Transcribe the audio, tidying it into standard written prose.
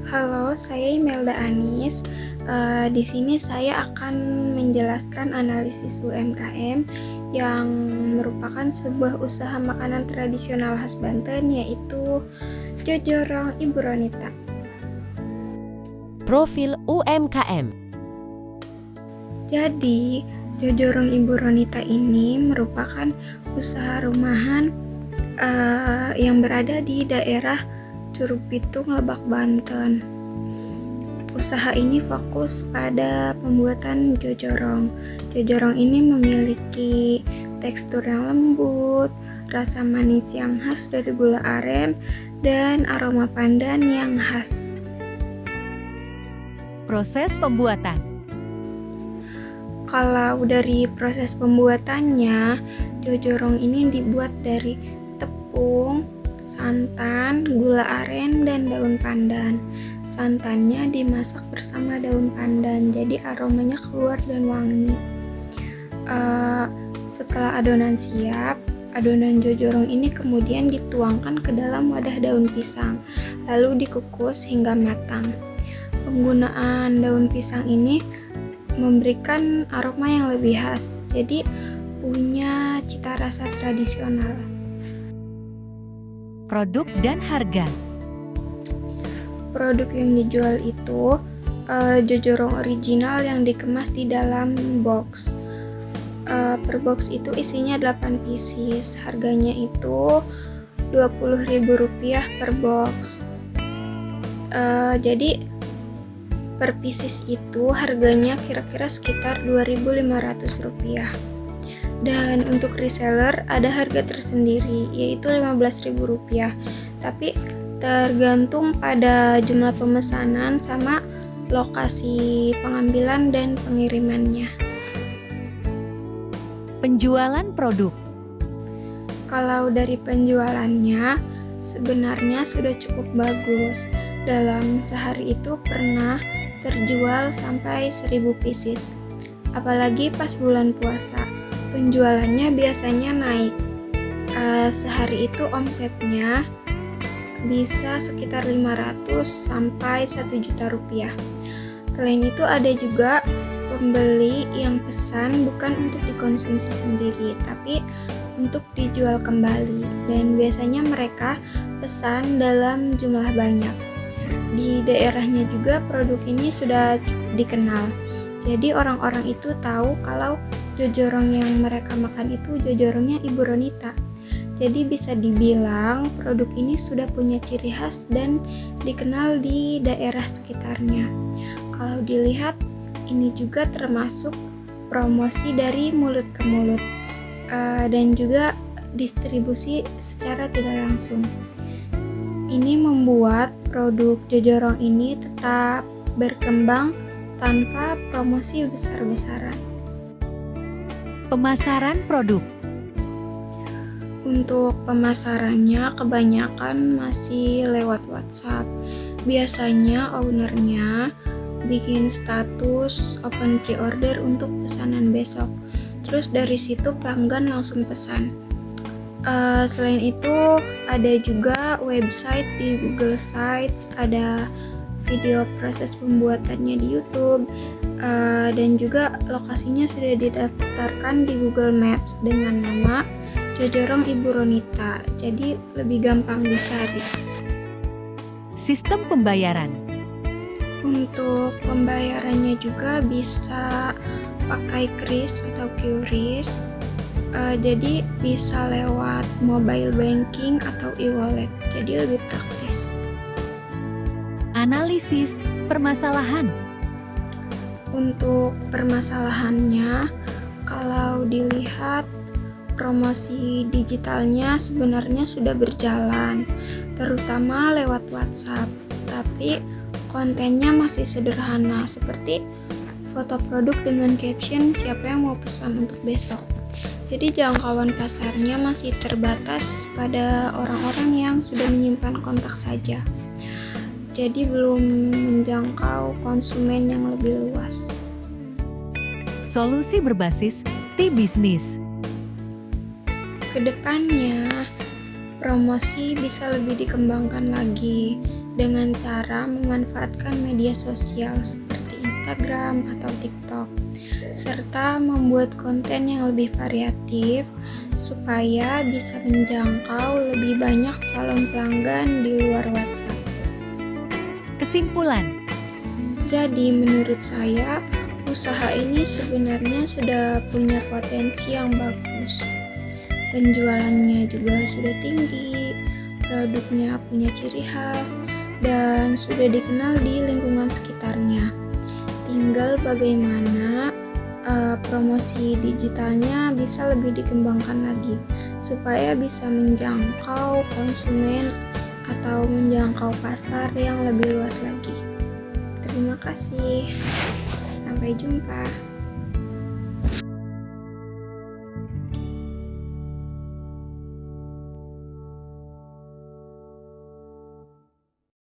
Halo, saya Imelda Anis. Di sini saya akan menjelaskan analisis UMKM yang merupakan sebuah usaha makanan tradisional khas Banten, yaitu Jojorong Ibu Ronita. Profil UMKM. Jadi, Jojorong Ibu Ronita ini merupakan usaha rumahan yang berada di daerah Curug Pitung, Lebak, Banten. Usaha ini fokus pada pembuatan jojorong. Jojorong ini memiliki tekstur yang lembut, rasa manis yang khas dari gula aren, dan aroma pandan yang khas. Proses pembuatan. Kalau dari proses pembuatannya, jojorong ini dibuat dari tepung, santan, gula aren, dan daun pandan. Santannya dimasak bersama daun pandan, jadi aromanya keluar dan wangi. Setelah adonan siap, adonan jojorong ini kemudian dituangkan ke dalam wadah daun pisang, lalu dikukus hingga matang. Penggunaan daun pisang ini memberikan aroma yang lebih khas, jadi punya cita rasa tradisional. Produk dan harga. Produk yang dijual itu jojorong original yang dikemas di dalam box. Per box itu isinya 8 pieces. Harganya itu Rp20.000 per box. Jadi per pieces itu harganya kira-kira sekitar Rp2.500. Dan untuk reseller ada harga tersendiri, yaitu Rp15.000. Tapi tergantung pada jumlah pemesanan sama lokasi pengambilan dan pengirimannya. Penjualan produk. Kalau dari penjualannya sebenarnya sudah cukup bagus. Dalam sehari itu pernah terjual sampai 1.000 pieces. Apalagi pas bulan puasa, penjualannya biasanya naik. Sehari itu omsetnya bisa sekitar 500 sampai 1 juta rupiah. Selain itu ada juga pembeli yang pesan bukan untuk dikonsumsi sendiri, tapi untuk dijual kembali, dan biasanya mereka pesan dalam jumlah banyak. Di daerahnya juga produk ini sudah cukup dikenal, jadi orang-orang itu tahu kalau jojorong yang mereka makan itu jojorongnya Ibu Ronita. Jadi bisa dibilang produk ini sudah punya ciri khas dan dikenal di daerah sekitarnya. Kalau dilihat, ini juga termasuk promosi dari mulut ke mulut dan juga distribusi secara tidak langsung. Ini membuat produk jojorong ini tetap berkembang tanpa promosi besar-besaran. Pemasaran produk. Untuk pemasarannya kebanyakan masih lewat WhatsApp. Biasanya ownernya bikin status open pre-order untuk pesanan besok. Terus dari situ pelanggan langsung pesan. Selain itu ada juga website di Google Sites, ada video proses pembuatannya di YouTube, dan juga lokasinya sudah didaftarkan di Google Maps dengan nama Jojorong Ibu Ronita, jadi lebih gampang dicari. Sistem pembayaran. Untuk pembayarannya juga bisa pakai kris atau QRIS, jadi bisa lewat mobile banking atau e-wallet, jadi lebih praktis. Analisis permasalahan. Untuk permasalahannya, kalau dilihat promosi digitalnya sebenarnya sudah berjalan, terutama lewat WhatsApp, tapi kontennya masih sederhana, seperti foto produk dengan caption siapa yang mau pesan untuk besok. Jadi jangkauan pasarnya masih terbatas pada orang-orang yang sudah menyimpan kontak saja. Jadi belum menjangkau konsumen yang lebih luas. Solusi berbasis T-Business. Kedepannya, promosi bisa lebih dikembangkan lagi. dengan cara memanfaatkan media sosial seperti Instagram atau TikTok, serta membuat konten yang lebih variatif supaya bisa menjangkau lebih banyak calon pelanggan di luar website. Kesimpulan, Jadi menurut saya, usaha ini sebenarnya sudah punya potensi yang bagus. Penjualannya juga sudah tinggi, produknya punya ciri khas, dan sudah dikenal di lingkungan sekitarnya. Tinggal bagaimana promosi digitalnya bisa lebih dikembangkan lagi, supaya bisa menjangkau konsumen atau menjangkau pasar yang lebih luas lagi. Terima kasih. Sampai jumpa.